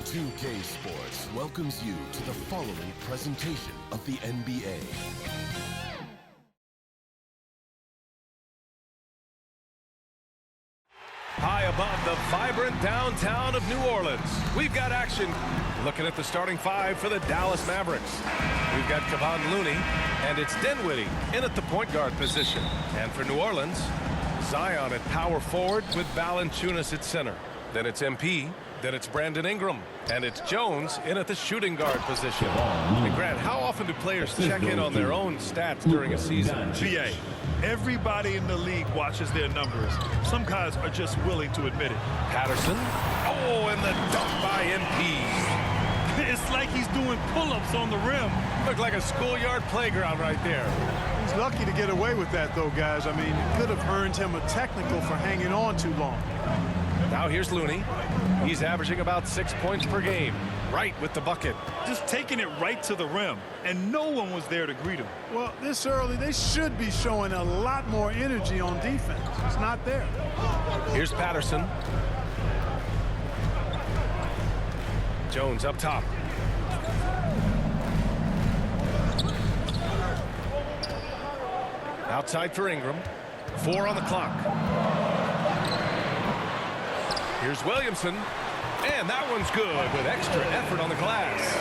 2K Sports welcomes you to the following presentation of the NBA. High above the vibrant downtown of New Orleans, we've got action. Looking at the starting five for the Dallas Mavericks. We've got Kevon Looney, and it's Dinwiddie in at the point guard position. And for New Orleans, Zion at power forward with Valanciunas at center. Then it's MP, then it's Brandon Ingram, and it's Jones in at the shooting guard position. And Grant, how often do players check in on their own stats during a season? GA, everybody in the league watches their numbers. Some guys are just willing to admit it. Patterson, oh, and the dunk by MP. It's like he's doing pull-ups on the rim. Looked like a schoolyard playground right there. He's lucky to get away with that, though, guys. I mean, it could have earned him a technical for hanging on too long. Now here's Looney. He's averaging about 6 points per game. Right with the bucket. Just taking it right to the rim, and no one was there to greet him. Well, this early, they should be showing a lot more energy on defense. It's not there. Here's Patterson. Jones up top. Outside for Ingram. 4 on the clock. Here's Williamson. And that one's good with extra effort on the glass.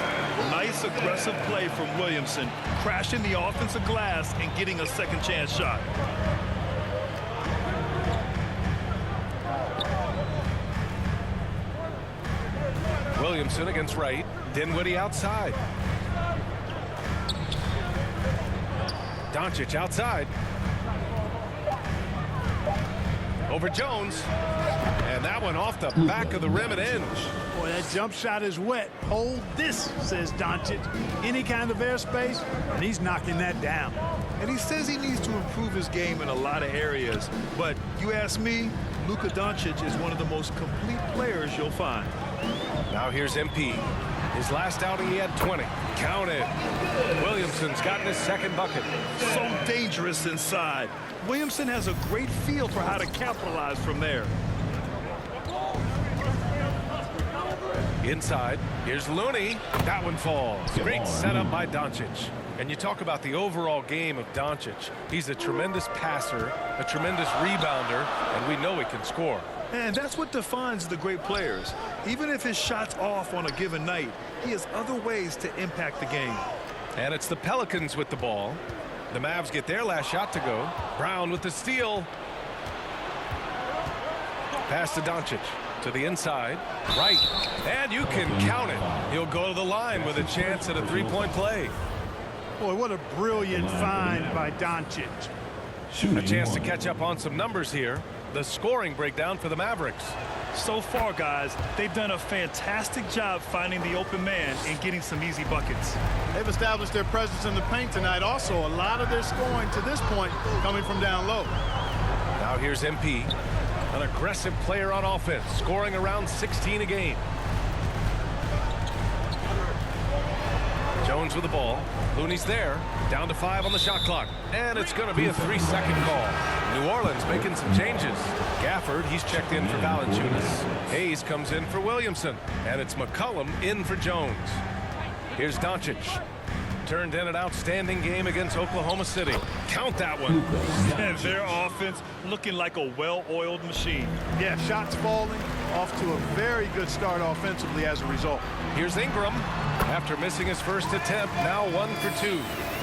Nice aggressive play from Williamson, crashing the offensive glass and getting a second chance shot. Williamson against Wright. Dinwiddie outside. Doncic outside. Over Jones. And that one off the back of the rim and in. Boy, that jump shot is wet. Hold this, says Doncic. Any kind of airspace, and he's knocking that down. And he says he needs to improve his game in a lot of areas. But you ask me, Luka Doncic is one of the most complete players you'll find. Now here's MP. His last outing, he had 20. Count it. Williamson's gotten his second bucket. So dangerous inside. Williamson has a great feel for how to capitalize from there. Inside, here's Looney. That one falls. Great setup by Doncic. And you talk about the overall game of Doncic. He's a tremendous passer, a tremendous rebounder, and we know he can score. And that's what defines the great players. Even if his shot's off on a given night, he has other ways to impact the game. And it's the Pelicans with the ball. The Mavs get their last shot to go. Brown with the steal. Pass to Doncic. To the inside. Right. And you can count it. He'll go to the line with a chance at a three-point play. Boy, what a brilliant find by Doncic. A chance to catch up on some numbers here. The scoring breakdown for the Mavericks. So far, guys, they've done a fantastic job finding the open man and getting some easy buckets. They've established their presence in the paint tonight. Also, a lot of their scoring to this point coming from down low. Now here's MP. An aggressive player on offense, scoring around 16 a game. Jones with the ball. Looney's there. Down to 5 on the shot clock. And it's going to be a 3-second call. New Orleans making some changes. Gafford, he's checked in for Valanciunas. Hayes comes in for Williamson. And it's McCollum in for Jones. Here's Doncic. Turned in an outstanding game against Oklahoma City. Count that one. And their offense looking like a well-oiled machine. Yeah, shots falling, off to a very good start offensively as a result. Here's Ingram. After missing his first attempt, now 1 for 2.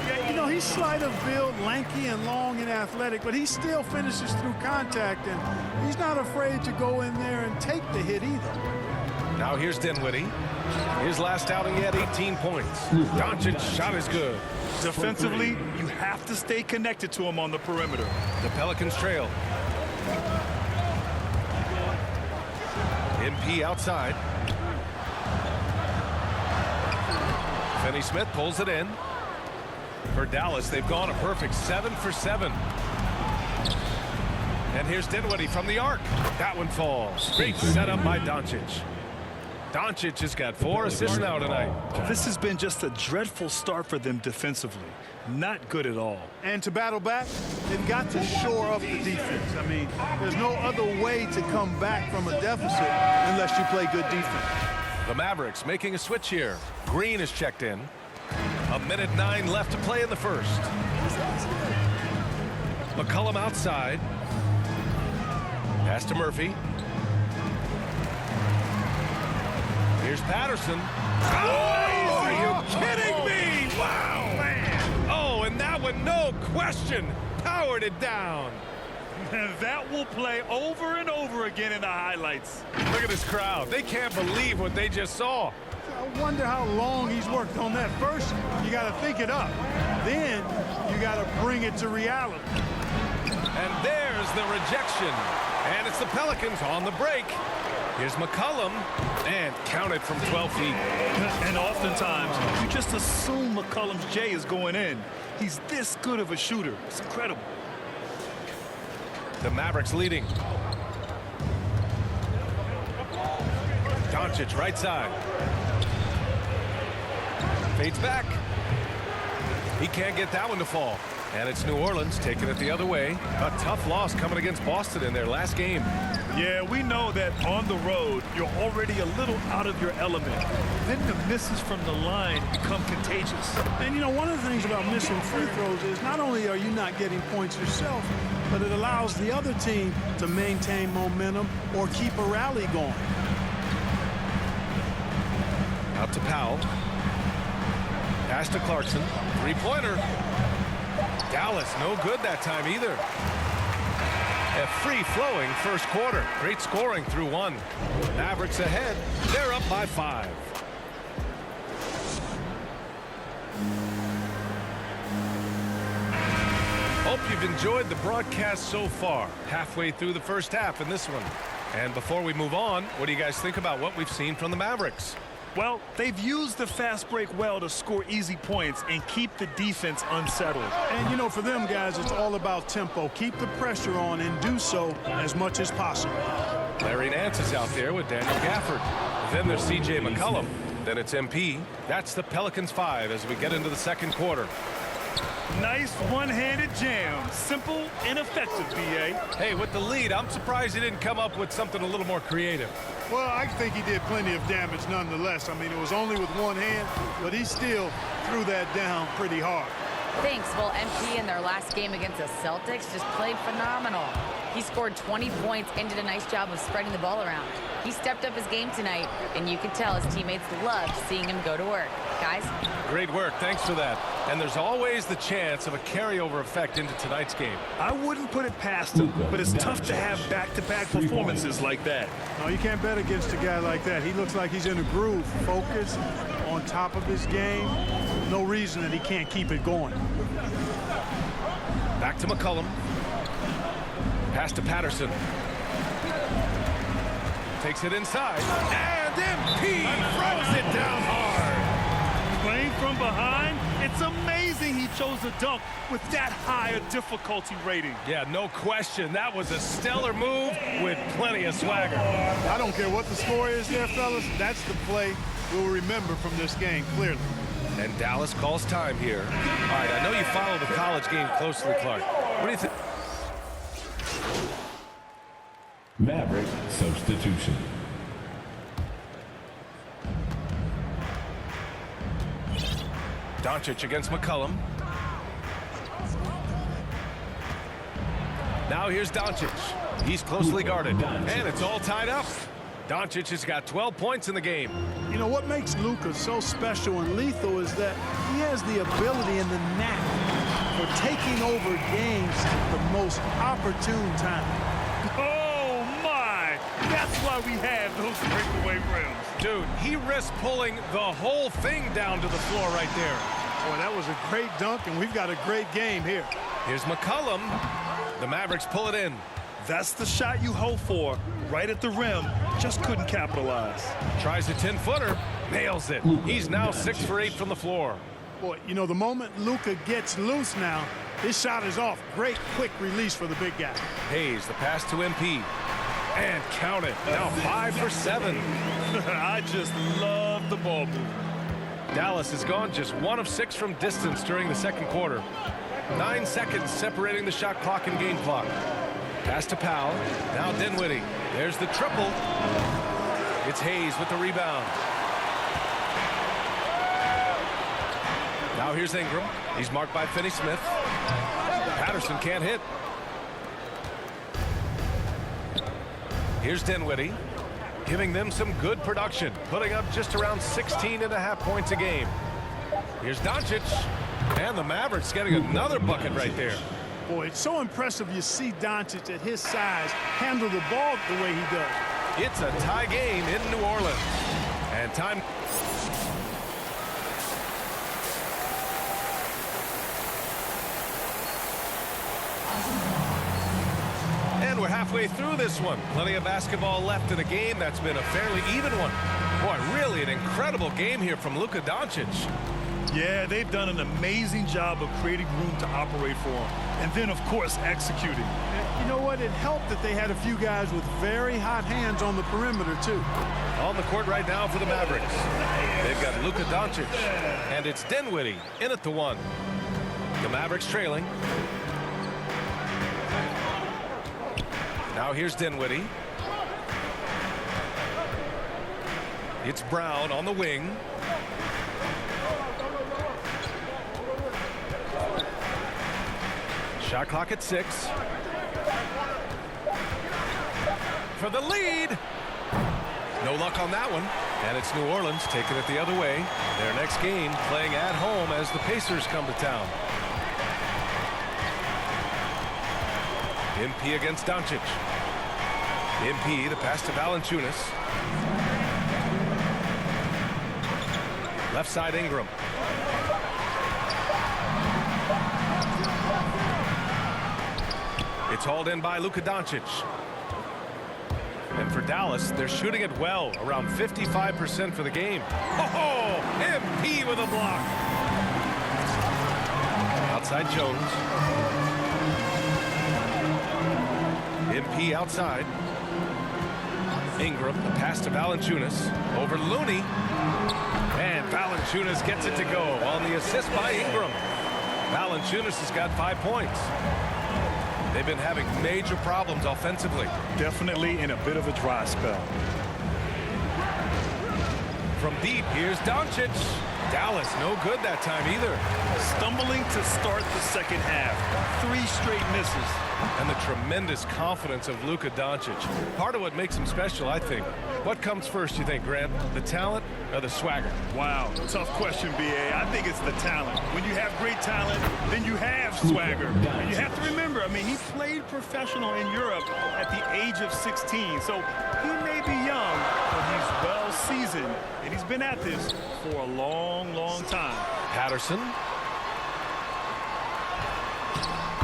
Yeah, you know, he's slight of build, lanky and long and athletic, but he still finishes through contact, and he's not afraid to go in there and take the hit either. Now here's Dinwiddie. His last outing, he had 18 points. Doncic's shot is good. Defensively, you have to stay connected to him on the perimeter. The Pelicans trail. MP outside. Finney-Smith pulls it in. For Dallas, they've gone a perfect 7 for 7. And here's Dinwiddie from the arc. That one falls. Great setup by Doncic. Doncic has got 4 assists now tonight. This has been just a dreadful start for them defensively. Not good at all. And to battle back, they've got to shore up the defense. I mean, there's no other way to come back from a deficit unless you play good defense. The Mavericks making a switch here. Green is checked in. 1:09 left to play in the first. McCollum outside. Pass to Murphy. Here's Patterson. Oh, are you kidding me? Wow, man. Oh, and that one, no question, powered it down. And that will play over and over again in the highlights. Look at this crowd. They can't believe what they just saw. I wonder how long he's worked on that. First, you got to think it up. Then you got to bring it to reality. And there's the rejection. And it's the Pelicans on the break. Here's McCollum, and counted from 12 feet. And oftentimes, you just assume McCollum's J is going in. He's this good of a shooter. It's incredible. The Mavericks leading. Doncic right side. Fades back. He can't get that one to fall. And it's New Orleans taking it the other way. A tough loss coming against Boston in their last game. Yeah, we know that on the road, you're already a little out of your element. Then the misses from the line become contagious. And, you know, one of the things about missing free throws is not only are you not getting points yourself, but it allows the other team to maintain momentum or keep a rally going. Out to Powell. Pass to Clarkson. Three-pointer. Dallas no good that time either. A free-flowing first quarter. Great scoring through one. Mavericks ahead. They're up by 5. Hope you've enjoyed the broadcast so far. Halfway through the first half in this one. And before we move on, what do you guys think about what we've seen from the Mavericks? Well, they've used the fast break well to score easy points and keep the defense unsettled. And, you know, for them guys, it's all about tempo. Keep the pressure on and do so as much as possible. Larry Nance is out there with Daniel Gafford. Then there's C.J. McCollum. Then it's MP. That's the Pelicans 5 as we get into the second quarter. Nice one-handed jam. Simple and effective, B.A. Hey, with the lead, I'm surprised he didn't come up with something a little more creative. Well, I think he did plenty of damage nonetheless. I mean, it was only with one hand, but he still threw that down pretty hard. Thanks. Well, MP in their last game against the Celtics just played phenomenal. He scored 20 points and did a nice job of spreading the ball around. He stepped up his game tonight, and you could tell his teammates loved seeing him go to work. Guys? Great work. Thanks for that. And there's always the chance of a carryover effect into tonight's game. I wouldn't put it past him, but it's tough to have back-to-back performances like that. No, you can't bet against a guy like that. He looks like he's in a groove, focused, on top of his game. No reason that he can't keep it going. Back to McCollum. Pass to Patterson. Takes it inside. And MP throws it down hard. Playing from behind, it's amazing he chose a dunk with that high a difficulty rating. Yeah, no question. That was a stellar move with plenty of swagger. I don't care what the score is there, fellas. That's the play we'll remember from this game, clearly. And Dallas calls time here. All right, I know you follow the college game closely, Clark. What do you think? Maverick substitution. Doncic against McCollum. Now here's Doncic. He's closely guarded. And it's all tied up. Doncic has got 12 points in the game. You know, what makes Luka so special and lethal is that he has the ability and the knack for taking over games at the most opportune time. Oh, my! That's why we have those breakaway rims. Dude, he risked pulling the whole thing down to the floor right there. Boy, that was a great dunk, and we've got a great game here. Here's McCollum. The Mavericks pull it in. That's the shot you hope for. Right at the rim. Just couldn't capitalize. Tries a 10-footer. Nails it. He's now 6 for 8 from the floor. Boy, you know, the moment Luka gets loose now, his shot is off. Great quick release for the big guy. Hayes, the pass to MP. And count it. Now 5 for 7. I just love the ball move. Dallas has gone just 1 of 6 from distance during the second quarter. 9 seconds separating the shot clock and game clock. Pass to Powell. Now Dinwiddie. There's the triple. It's Hayes with the rebound. Now here's Ingram. He's marked by Finney Smith. Patterson can't hit. Here's Dinwiddie, giving them some good production, putting up just around 16.5 points a game. Here's Doncic, and the Mavericks getting another bucket right there. Boy, it's so impressive you see Doncic at his size handle the ball the way he does. It's a tie game in New Orleans. And time. And we're halfway through this one. Plenty of basketball left in a game that's been a fairly even one. Boy, really an incredible game here from Luka Doncic. Yeah, they've done an amazing job of creating room to operate for him. And then, of course, executing. You know what? It helped that they had a few guys with very hot hands on the perimeter, too. On the court right now for the Mavericks. They've got Luka Doncic. And it's Dinwiddie in at the one. The Mavericks trailing. Now here's Dinwiddie. It's Brown on the wing. Shot clock at 6. For the lead. No luck on that one. And it's New Orleans taking it the other way. Their next game playing at home as the Pacers come to town. MP against Doncic. MP, the pass to Valanciunas. Left side Ingram. It's hauled in by Luka Doncic. And for Dallas, they're shooting it well, around 55% for the game. Oh, MP with a block. Outside Jones. MP outside. Ingram, the pass to Valanciunas. Over Looney. And Valanciunas gets it to go on the assist by Ingram. Valanciunas has got 5 points. They've been having major problems offensively. Definitely in a bit of a dry spell. From deep, here's Doncic. Dallas, no good that time either. Stumbling to start the second half. 3 straight misses. And the tremendous confidence of Luka Doncic. Part of what makes him special, I think. What comes first, you think, Grant? The talent or the swagger? Wow, tough question, B.A. I think it's the talent. When you have great talent, then you have swagger. And you have to remember, I mean, he played professional in Europe at the age of 16. So he may be young, but he's well seasoned. And he's been at this for a long, long time. Patterson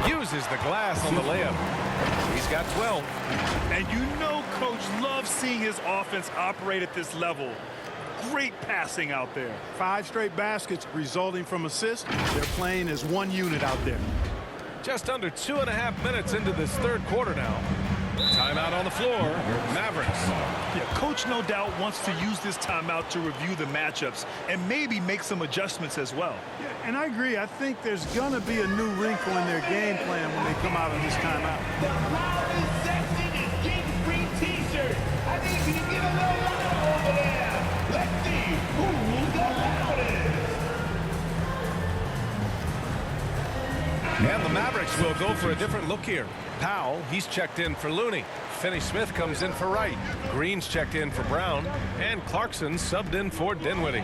uses the glass on the layup. He's got 12. And you know Coach loves seeing his offense operate at this level. Great passing out there. 5 straight baskets resulting from assists. They're playing as one unit out there. Just under 2.5 minutes into this third quarter now. Timeout on the floor. Mavericks. Yeah, Coach no doubt wants to use this timeout to review the matchups and maybe make some adjustments as well. Yeah, and I agree. I think there's going to be a new wrinkle in their game plan when they come out of this timeout. The crowd is sexy and getting free t-shirts. I need you to give a little loud over there. Let's see who's the loudest. And the Mavericks will go for a different look here. Powell, he's checked in for Looney. Finney Smith comes in for Wright. Green's checked in for Brown. And Clarkson subbed in for Dinwiddie.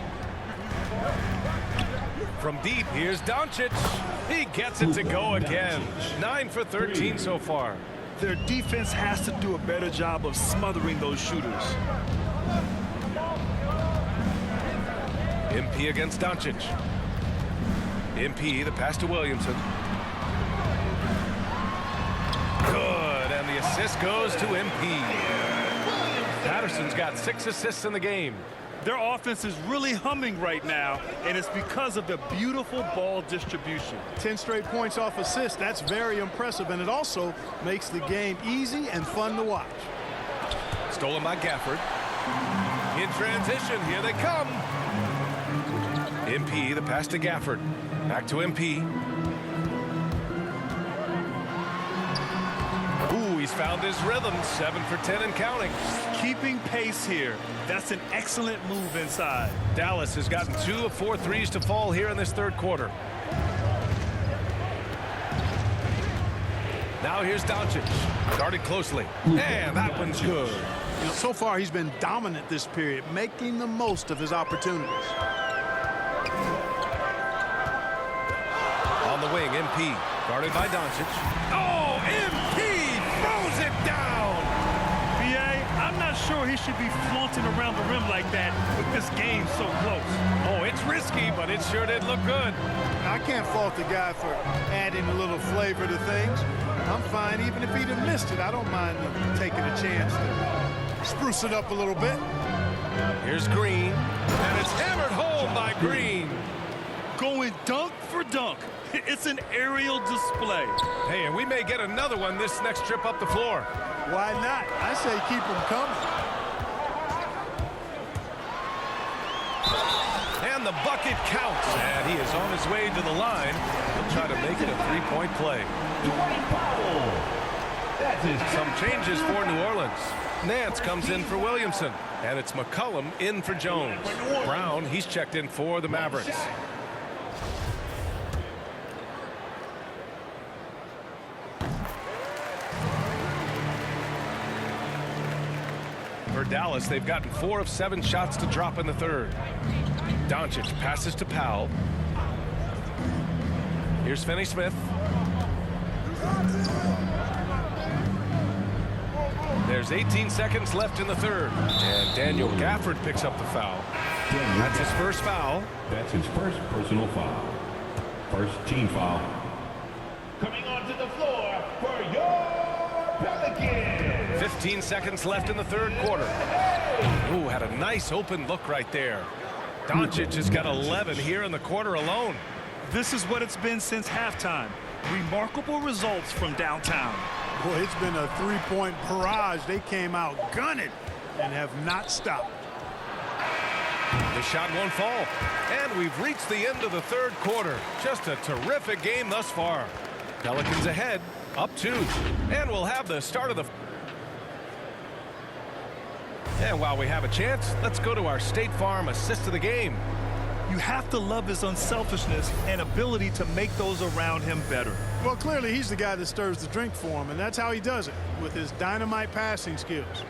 From deep, here's Doncic. He gets it to go again. 9 for 13 so far. Their defense has to do a better job of smothering those shooters. MP against Doncic. MP, the pass to Williamson. Good, and the assist goes to MP. Patterson's got 6 assists in the game. Their offense is really humming right now, and it's because of the beautiful ball distribution. 10 straight points off assists. That's very impressive, and it also makes the game easy and fun to watch. Stolen by Gafford. In transition, here they come. MP, the pass to Gafford. Back to MP. Ooh, he He's found his rhythm, 7 for 10 and counting. Keeping pace here. That's an excellent move inside. Dallas has gotten 2 of 4 threes to fall here in this third quarter. Now here's Doncic. Guarded closely. And that one's good. You know, so far he's been dominant this period, making the most of his opportunities. On the wing, MP. Guarded by Doncic. Oh, MP throws it down. B.A., I'm not sure he should be flaunting around the rim like that with this game so close. Oh, it's risky, but it sure did look good. I can't fault the guy for adding a little flavor to things. I'm fine even if he'd have missed it. I don't mind taking a chance to spruce it up a little bit. Here's Green, and it's hammered home by Green. Going dunk for dunk. It's an aerial display. Hey, and we may get another one this next trip up the floor. Why not? I say keep him coming. And the bucket counts, and he is on his way to the line. He'll try to make it a three-point play. Some changes for New Orleans. Nance comes in for Williamson, and it's McCollum in for Jones. Brown, he's checked in for the Mavericks. For Dallas, they've gotten 4 of 7 shots to drop in the third. Doncic passes to Powell. Here's Finney-Smith. There's 18 seconds left in the third. And Daniel Gafford picks up the foul. That's his first foul. That's his first personal foul. First team foul. Coming onto the floor for your Pelicans. 15 seconds left in the third quarter. Ooh, had a nice open look right there. Doncic has got 11 here in the quarter alone. This is what it's been since halftime. Remarkable results from downtown. Boy, it's been a three-point barrage. They came out gunning and have not stopped. The shot won't fall. And we've reached the end of the third quarter. Just a terrific game thus far. Pelicans ahead, up 2. And we'll have the start of the... And while we have a chance, let's go to our State Farm assist of the game. You have to love his unselfishness and ability to make those around him better. Well, clearly he's the guy that stirs the drink for him, and that's how he does it, with his dynamite passing skills.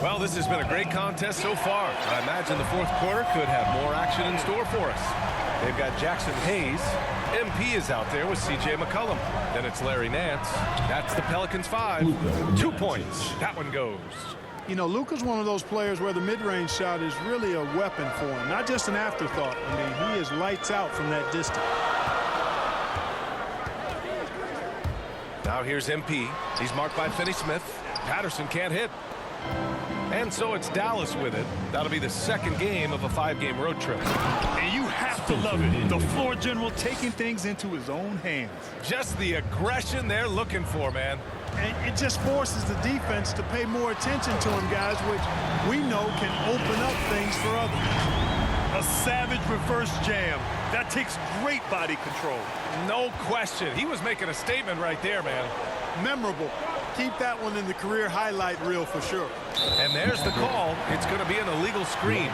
Well, this has been a great contest so far. I imagine the fourth quarter could have more action in store for us. They've got Jackson Hayes. MP is out there with C.J. McCollum. Then it's Larry Nance. That's the Pelicans 5. 2 points. That one goes. You know, Luka's one of those players where the mid-range shot is really a weapon for him, not just an afterthought. I mean, he is lights out from that distance. Now here's MP. He's marked by Finney-Smith. Patterson can't hit. And so it's Dallas with it. That'll be the second game of a 5-game road trip. And you have to love it. The floor general taking things into his own hands. Just the aggression they're looking for, man. And it just forces the defense to pay more attention to him, guys, which we know can open up things for others. A savage reverse jam. That takes great body control. No question. He was making a statement right there, man. Memorable. Keep that one in the career highlight reel for sure. And there's the call. It's going to be an illegal screen.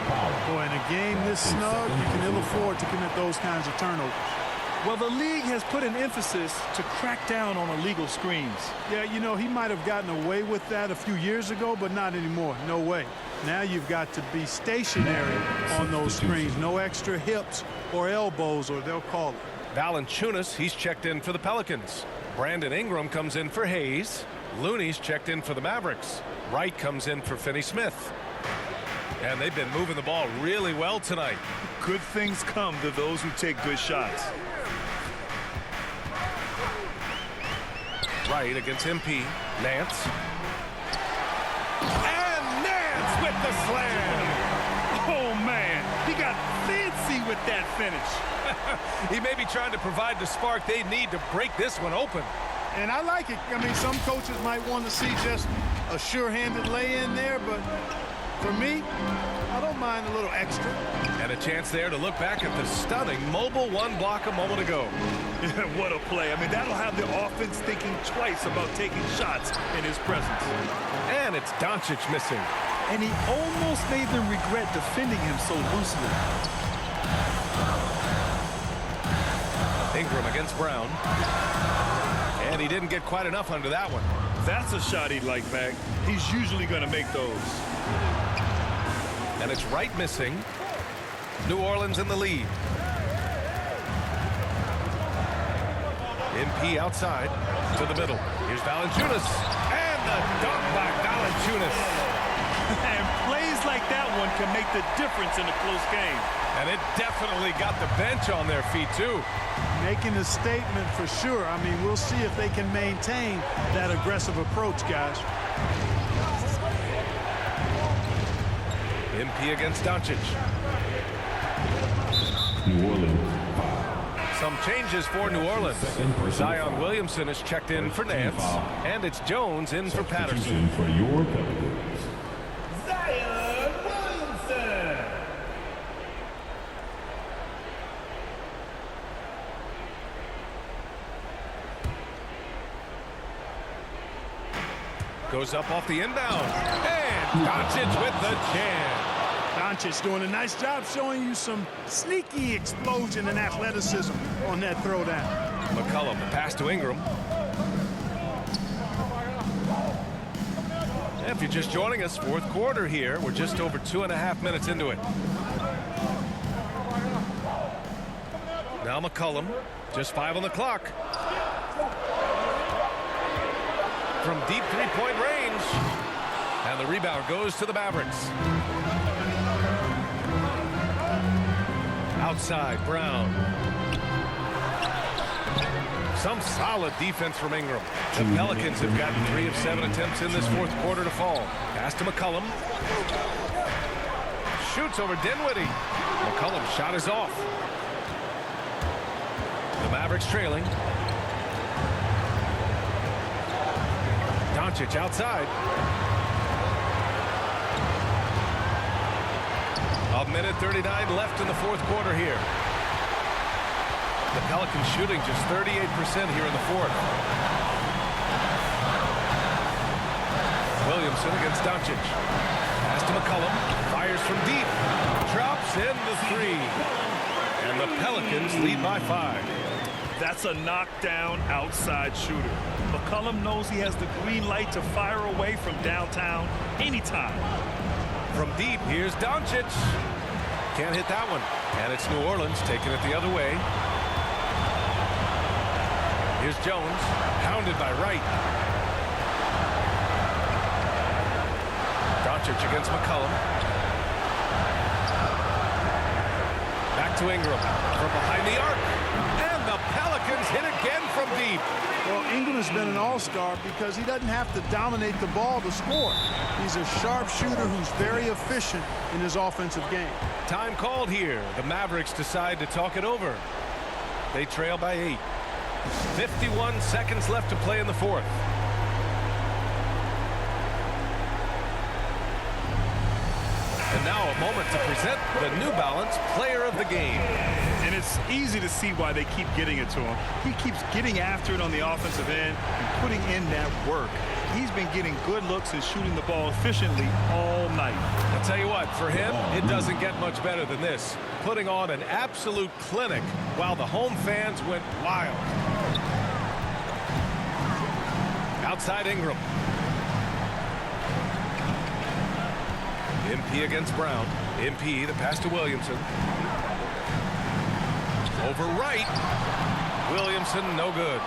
Boy, in a game this snug, you can ill afford to commit those kinds of turnovers. Well, the league has put an emphasis to crack down on illegal screens. Yeah, you know, he might have gotten away with that a few years ago, but not anymore. No way. Now you've got to be stationary on those screens. No extra hips or elbows, or they'll call it. Valanciunas, he's checked in for the Pelicans. Brandon Ingram comes in for Hayes. Looney's checked in for the Mavericks. Wright comes in for Finney-Smith. And they've been moving the ball really well tonight. Good things come to those who take good shots. Wright against MP. Nance. And Nance with the slam. Oh, man. He got fancy with that finish. He may be trying to provide the spark they need to break this one open. And I like it. I mean, some coaches might want to see just a sure-handed lay-in there, but for me, I don't mind a little extra. And a chance there to look back at the stunning mobile one block a moment ago. What a play. I mean, that'll have the offense thinking twice about taking shots in his presence. And it's Doncic missing. And he almost made them regret defending him so loosely. Ingram against Brown. And he didn't get quite enough under that one. That's a shot he'd like back. He's usually going to make those. And it's Wright missing. New Orleans in the lead. MP outside to the middle. Here's Valanciunas. And the dunk by Valanciunas. And plays like that one can make the difference in a close game. And it definitely got the bench on their feet, too. Making a statement for sure. I mean, we'll see if they can maintain that aggressive approach, guys. MP against Doncic. New Orleans, foul. Some changes for New Orleans. Zion Williamson is checked in for Nance. And it's Jones in for Patterson. Substitution for your Pelicans. Zion Williamson. Goes up off the inbound. And Doncic with the jam. Doncic doing a nice job showing you some sneaky explosion and athleticism on that throwdown. McCollum, the pass to Ingram. If you're just joining us, fourth quarter here. We're just over 2.5 minutes into it. Now McCollum, just 5 on the clock. From deep three-point range. And the rebound goes to the Mavericks. Outside, Brown. Some solid defense from Ingram. The Pelicans have gotten 3 of 7 attempts in this fourth quarter to fall. Pass to McCollum. Shoots over Dinwiddie. McCollum's shot is off. The Mavericks trailing. Doncic outside. A minute 39 left in the fourth quarter here. The Pelicans shooting just 38% here in the fourth. Williamson against Doncic. Pass to McCollum. Fires from deep. Drops in the 3. And the Pelicans lead by 5. That's a knockdown outside shooter. McCollum knows he has the green light to fire away from downtown anytime. From deep, here's Doncic. Can't hit that one. And it's New Orleans taking it the other way. Here's Jones, pounded by Wright. Doncic against McCollum. Back to Ingram from behind the arc. And the Pelicans hit again from deep. Well, Ingram has been an all-star because he doesn't have to dominate the ball to score. He's a sharp shooter who's very efficient in his offensive game. Time called here. The Mavericks decide to talk it over. They trail by 8. 51 seconds left to play in the fourth. And now a moment to present the New Balance Player of the Game. And it's easy to see why they keep getting it to him. He keeps getting after it on the offensive end and putting in that work. He's been getting good looks and shooting the ball efficiently all night. I'll tell you what, for him, it doesn't get much better than this. Putting on an absolute clinic while the home fans went wild. Outside Ingram. MP against Brown. MP, the pass to Williamson. Over Wright. Williamson, no good.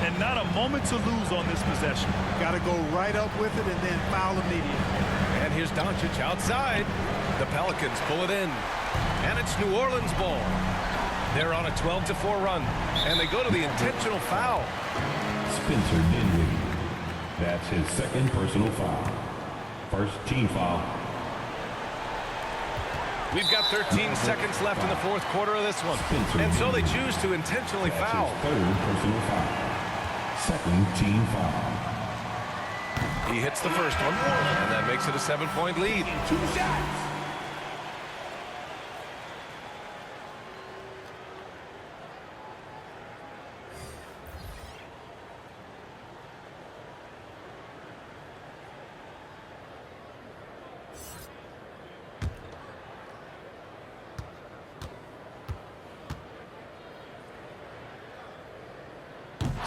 And not a moment to lose on this possession. Got to go right up with it and then foul immediately. And here's Doncic outside. The Pelicans pull it in. And it's New Orleans ball. They're on a 12-4 run. And they go to the intentional foul. Spencer Dinwiddie. That's his second personal foul. First team foul. We've got 13 seconds left in the fourth quarter of this one. And so they choose to intentionally That's foul. his third personal foul. Second team foul. He hits the first one, and that makes it a 7-point lead. 2 shots.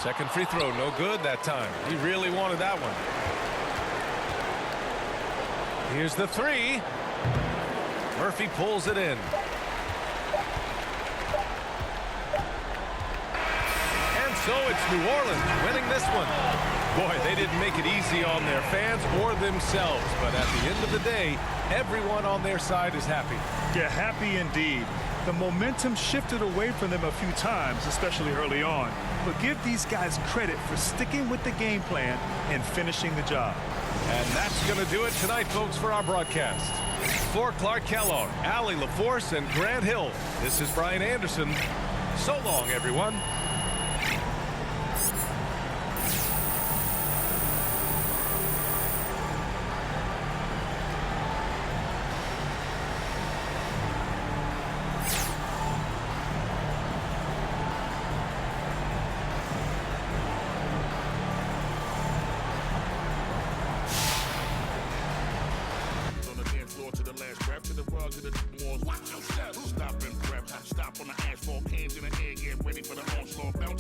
Second free throw, no good that time. He really wanted that one. Here's the three. Murphy pulls it in. And so it's New Orleans winning this one. Boy, they didn't make it easy on their fans or themselves, but at the end of the day, everyone on their side is happy. Yeah, happy indeed. The momentum shifted away from them a few times, especially early on. But give these guys credit for sticking with the game plan and finishing the job. And that's going to do it tonight, folks, for our broadcast. For Clark Kellogg, Allie LaForce, and Grant Hill, this is Brian Anderson. So long, everyone. To the last breath, to the world, to the walls. Watch your step. Stop and prep. Stop on the asphalt, hands in the air, get ready for the onslaught.